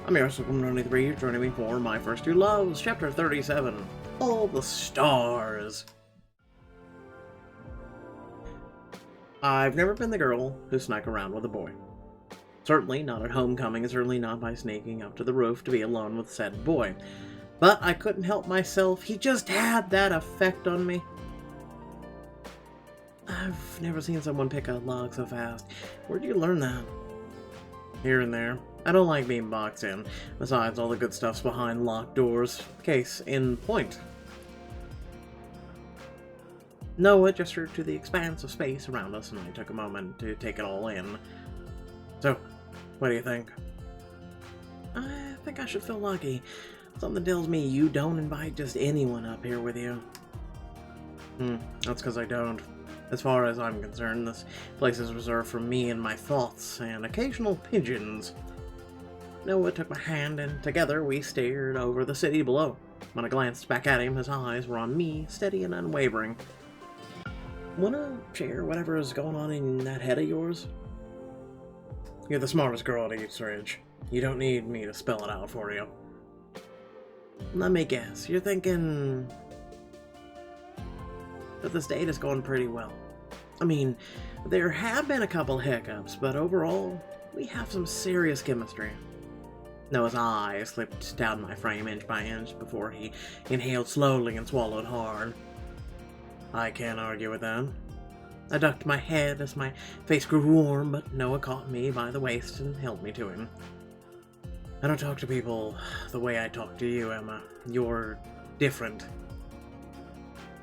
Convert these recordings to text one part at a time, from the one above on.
I'm your Confronting 3, joining me for My First Two Loves, Chapter 37, All the Stars. I've never been the girl who snuck around with a boy. Certainly not at homecoming, and certainly not by sneaking up to the roof to be alone with said boy. But I couldn't help myself, he just had that effect on me. I've never seen someone pick a lock so fast. Where'd you learn that? Here and there. I don't like being boxed in. Besides, all the good stuff's behind locked doors. Case in point. Noah gestured to the expanse of space around us, and I took a moment to take it all in. So, what do you think? I think I should feel lucky. Something tells me you don't invite just anyone up here with you. That's because I don't. As far as I'm concerned, this place is reserved for me and my thoughts, and occasional pigeons. Noah took my hand, and together we stared over the city below. When I glanced back at him, his eyes were on me, steady and unwavering. Wanna share whatever is going on in that head of yours? You're the smartest girl at Eavesdropping. You don't need me to spell it out for you. Let me guess, you're thinking that this date is going pretty well. I mean, there have been a couple hiccups, but overall, we have some serious chemistry. Noah's eye slipped down my frame inch by inch before he inhaled slowly and swallowed hard. I can't argue with that. I ducked my head as my face grew warm, but Noah caught me by the waist and held me to him. I don't talk to people the way I talk to you, Emma. You're different.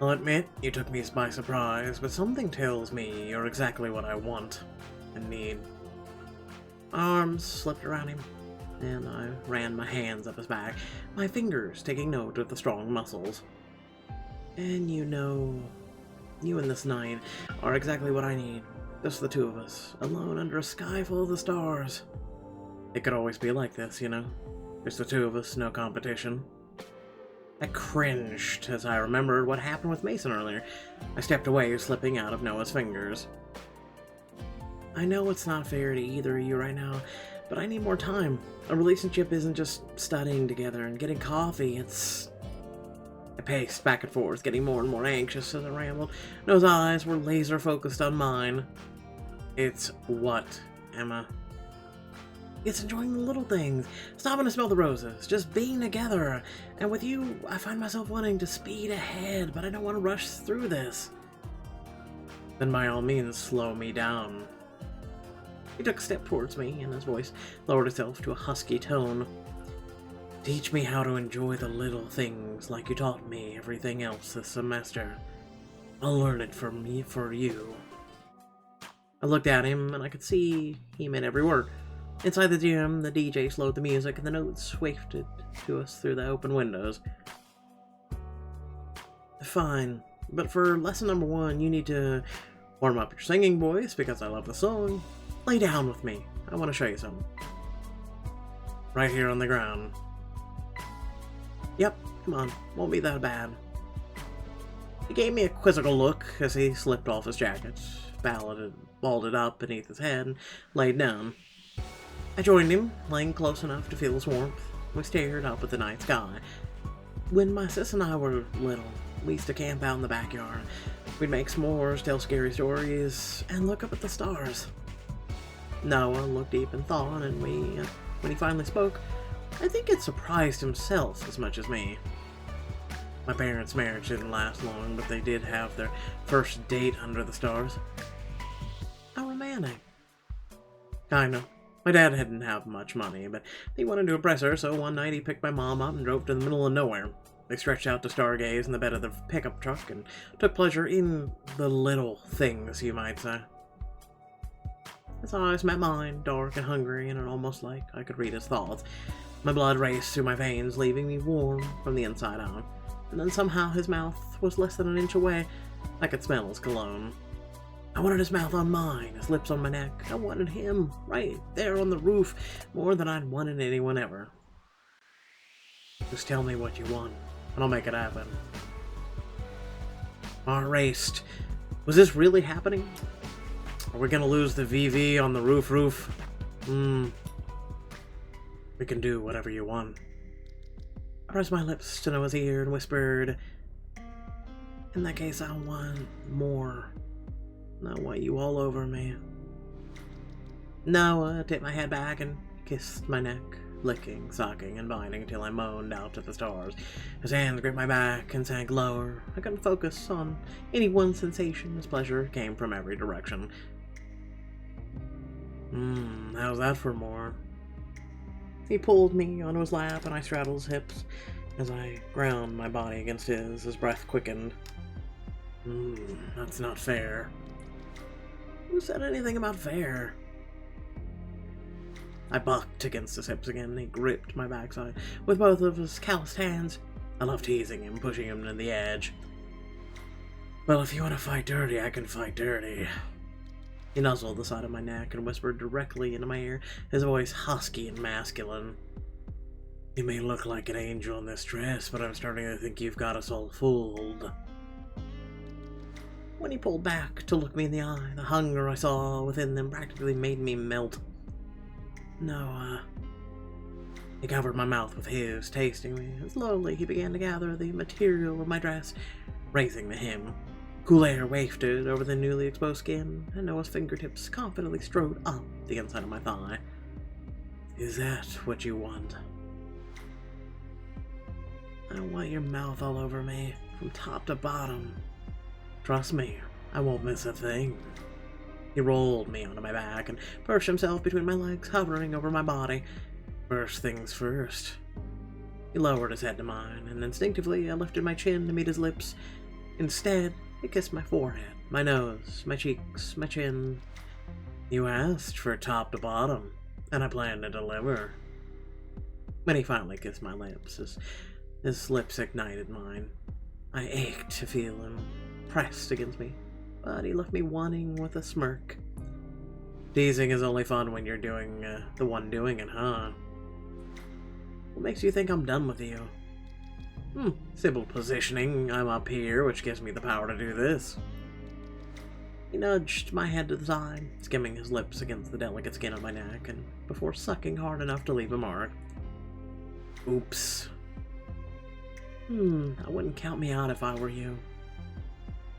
I'll admit, you took me by surprise, but something tells me you're exactly what I want and need. My arms slipped around him, and I ran my hands up his back, my fingers taking note of the strong muscles. And you know, you and this night are exactly what I need. Just the two of us, alone under a sky full of the stars. It could always be like this, you know? Just the two of us, no competition. I cringed as I remembered what happened with Mason earlier. I stepped away, slipping out of Noah's fingers. I know it's not fair to either of you right now, but I need more time. A relationship isn't just studying together and getting coffee, it's... I paced back and forth, getting more and more anxious as I rambled. Noah's eyes were laser focused on mine. It's what, Emma? It's enjoying the little things, stopping to smell the roses, just being together. And with you, I find myself wanting to speed ahead, but I don't want to rush through this. Then by all means, slow me down. He took a step towards me, and his voice lowered itself to a husky tone. Teach me how to enjoy the little things like you taught me everything else this semester. I'll learn it for you. I looked at him, and I could see he meant every word. Inside the gym, the DJ slowed the music and the notes wafted to us through the open windows. Fine, but for lesson number 1, you need to warm up your singing voice because I love the song. Lay down with me. I want to show you something. Right here on the ground. Yep, come on, won't be that bad. He gave me a quizzical look as he slipped off his jacket, balled it up beneath his head, and laid down. I joined him, laying close enough to feel his warmth. We stared up at the night sky. When my sis and I were little, we used to camp out in the backyard. We'd make s'mores, tell scary stories, and look up at the stars. Noah looked deep in thought, and when he finally spoke, I think it surprised himself as much as me. My parents' marriage didn't last long, but they did have their first date under the stars. How romantic. Kinda. My dad didn't have much money, but he wanted to impress her, so one night he picked my mom up and drove to the middle of nowhere. They stretched out to stargaze in the bed of the pickup truck and took pleasure in the little things, you might say. His eyes met mine, dark and hungry, and it almost like I could read his thoughts. My blood raced through my veins, leaving me warm from the inside out. And then somehow his mouth was less than an inch away. I could smell his cologne. I wanted his mouth on mine, his lips on my neck. I wanted him right there on the roof more than I'd wanted anyone ever. Just tell me what you want, and I'll make it happen. My heart raced. Was this really happening? Are we gonna lose the VV on the roof? We can do whatever you want. I pressed my lips to Noah's ear and whispered, in that case, I want more. I want you all over me. Noah tipped my head back and kissed my neck, licking, sucking, and biting until I moaned out to the stars. His hands gripped my back and sank lower. I couldn't focus on any one sensation as pleasure came from every direction. How's that for more? He pulled me onto his lap and I straddled his hips as I ground my body against his breath quickened. That's not fair. Who said anything about fair? I bucked against his hips again and he gripped my backside with both of his calloused hands. I love teasing him, pushing him to the edge. Well, if you want to fight dirty, I can fight dirty. He nuzzled the side of my neck and whispered directly into my ear, his voice husky and masculine. You may look like an angel in this dress, but I'm starting to think you've got us all fooled. When he pulled back to look me in the eye, the hunger I saw within them practically made me melt. No, He covered my mouth with his, tasting me, and slowly he began to gather the material of my dress, raising the hem. Cool air wafted over the newly exposed skin, and Noah's fingertips confidently strode up the inside of my thigh. Is that what you want? I want your mouth all over me, from top to bottom. Trust me, I won't miss a thing. He rolled me onto my back and perched himself between my legs, hovering over my body. First things first. He lowered his head to mine, and instinctively I lifted my chin to meet his lips. Instead, he kissed my forehead, my nose, my cheeks, my chin. You asked for top to bottom, and I plan to deliver. When he finally kissed my lips, his lips ignited mine. I ached to feel him pressed against me, but he left me wanting with a smirk. Teasing is only fun when you're the one doing it, huh? What makes you think I'm done with you? Simple positioning. I'm up here, which gives me the power to do this. He nudged my head to the side, skimming his lips against the delicate skin of my neck, and before sucking hard enough to leave a mark. Oops. I wouldn't count me out if I were you.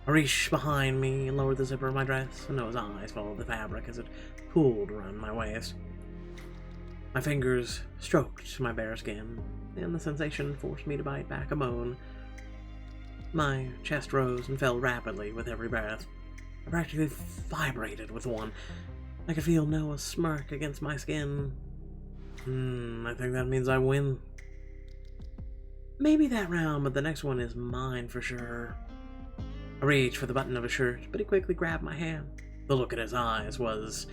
I reached behind me and lowered the zipper of my dress, and Noah's eyes followed the fabric as it pulled around my waist. My fingers stroked my bare skin, and the sensation forced me to bite back a moan. My chest rose and fell rapidly with every breath. I practically vibrated with one. I could feel Noah's smirk against my skin. I think that means I win. Maybe that round, but the next one is mine for sure. I reached for the button of his shirt, but he quickly grabbed my hand. The look in his eyes was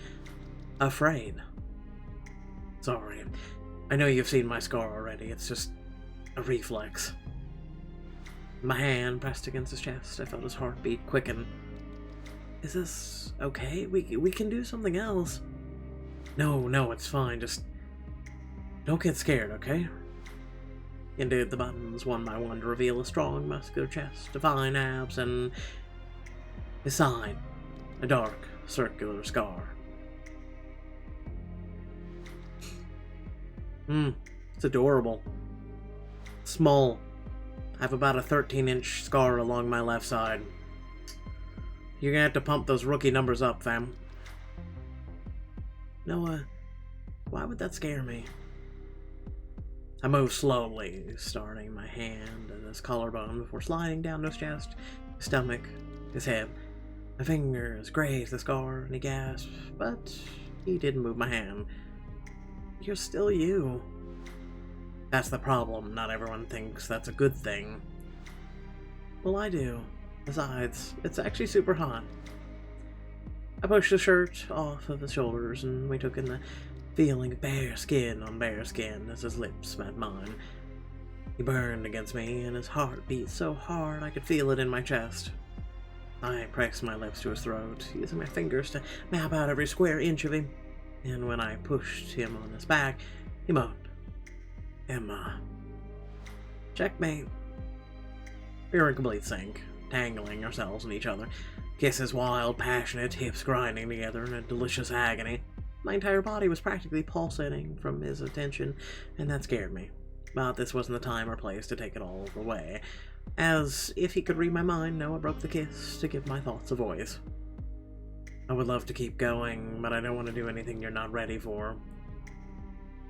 afraid. Sorry. I know you've seen my scar already. It's just a reflex. My hand pressed against his chest. I felt his heartbeat quicken. Is this okay? We can do something else. No, it's fine. Just don't get scared, okay? He undid the buttons one by one to reveal a strong, muscular chest, fine abs, and his side, a dark, circular scar. It's adorable. Small. I have about a 13-inch scar along my left side. You're gonna have to pump those rookie numbers up, fam. Noah, why would that scare me? I moved slowly, starting my hand at his collarbone before sliding down to his chest, his stomach, his head. My fingers grazed the scar, and he gasped, but he didn't move my hand. You're still you. That's the problem. Not everyone thinks that's a good thing. Well, I do. Besides, it's actually super hot. I pushed the shirt off of his shoulders, and we took in the feeling of bare skin on bare skin as his lips met mine. He burned against me, and his heart beat so hard I could feel it in my chest. I pressed my lips to his throat, using my fingers to map out every square inch of him, and when I pushed him on his back, he moaned, Emma. Checkmate. We were in complete sync, tangling ourselves in each other, kisses wild, passionate, hips grinding together in a delicious agony. My entire body was practically pulsating from his attention, and that scared me. But this wasn't the time or place to take it all away. As if he could read my mind, Noah broke the kiss to give my thoughts a voice. I would love to keep going, but I don't want to do anything you're not ready for.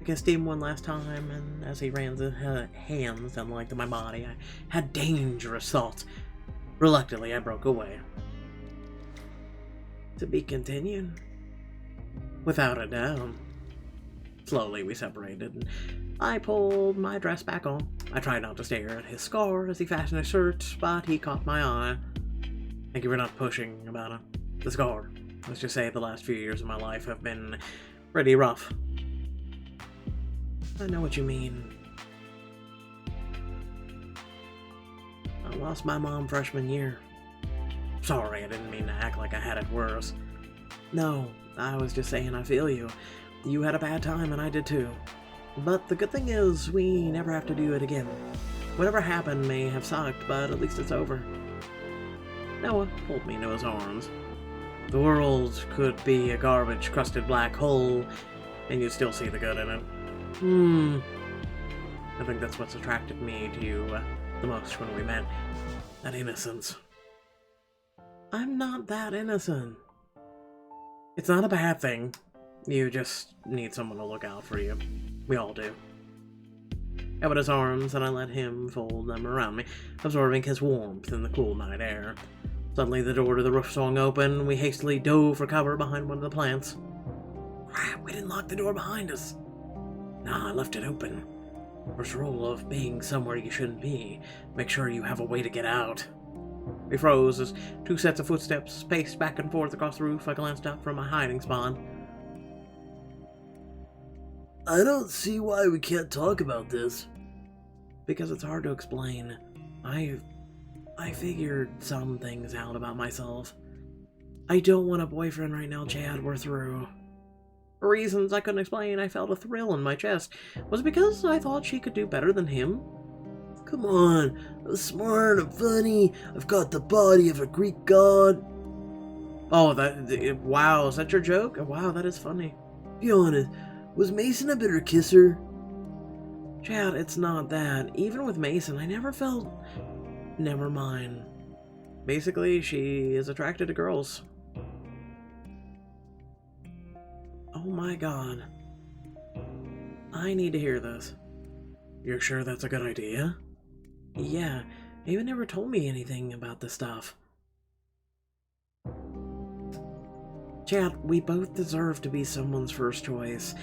I kissed him one last time, and as he ran his hands down the length of my body, I had dangerous thoughts. Reluctantly, I broke away. To be continued? Without a doubt. Slowly, we separated, and I pulled my dress back on. I tried not to stare at his scar as he fastened his shirt, but he caught my eye. Thank you for not pushing about it. The scar. Let's just say the last few years of my life have been pretty rough. I know what you mean. I lost my mom freshman year. Sorry, I didn't mean to act like I had it worse. No, I was just saying I feel you. You had a bad time and I did too. But the good thing is, we never have to do it again. Whatever happened may have sucked, but at least it's over. Noah pulled me into his arms. The world could be a garbage-crusted black hole, and you'd still see the good in it. I think that's what's attracted me to you the most when we met. That innocence. I'm not that innocent. It's not a bad thing. You just need someone to look out for you. We all do. I put his arms and I let him fold them around me, absorbing his warmth in the cool night air. Suddenly the door to the roof swung open. We hastily dove for cover behind one of the plants. Crap, we didn't lock the door behind us. Nah, I left it open. First rule of being somewhere you shouldn't be. Make sure you have a way to get out. We froze as two sets of footsteps paced back and forth across the roof. I glanced up from my hiding spot. I don't see why we can't talk about this. Because it's hard to explain. I figured some things out about myself. I don't want a boyfriend right now, Chad. We're through. For reasons I couldn't explain, I felt a thrill in my chest. Was it because I thought she could do better than him? Come on, I'm smart, I'm funny, I've got the body of a Greek god. Oh, wow, is that your joke? Wow, that is funny. Be honest, was Mason a better kisser? Chad, it's not that. Even with Mason, I never felt... Never mind. Basically, she is attracted to girls. Oh my god. I need to hear this. You're sure that's a good idea? Yeah, Ava never told me anything about this stuff. Chad, we both deserve to be someone's first choice,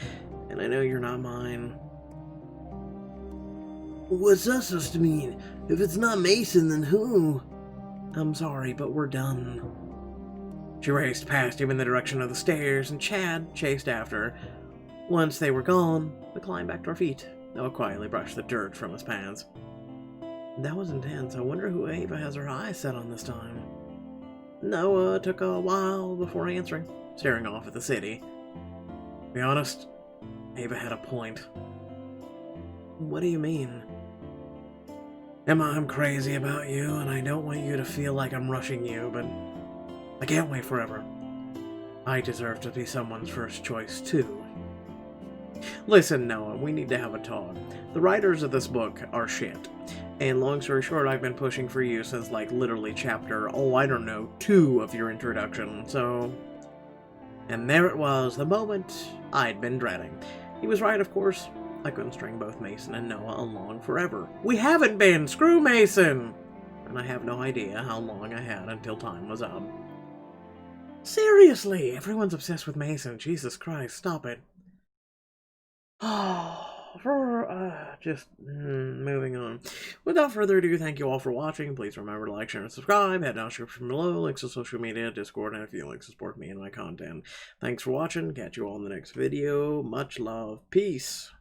and I know you're not mine. What's that supposed to mean? If it's not Mason, then who? I'm sorry, but we're done. She raced past him in the direction of the stairs, and Chad chased after her. Once they were gone, we climbed back to our feet. Noah quietly brushed the dirt from his pants. That was intense. I wonder who Ava has her eyes set on this time. Noah took a while before answering, staring off at the city. To be honest, Ava had a point. What do you mean? Emma, I'm crazy about you, and I don't want you to feel like I'm rushing you, but I can't wait forever. I deserve to be someone's first choice, too. Listen, Noah, we need to have a talk. The writers of this book are shit. And long story short, I've been pushing for you since, like, literally chapter, 2 of your introduction, so... And there it was, the moment I'd been dreading. He was right, of course. I couldn't string both Mason and Noah along forever. We haven't been! Screw Mason! And I have no idea how long I had until time was up. Seriously! Everyone's obsessed with Mason. Jesus Christ, stop it. Moving on. Without further ado, thank you all for watching. Please remember to like, share, and subscribe. Head down to the description below. Links to social media, Discord, and if you'd like to support me and my content. Thanks for watching. Catch you all in the next video. Much love. Peace.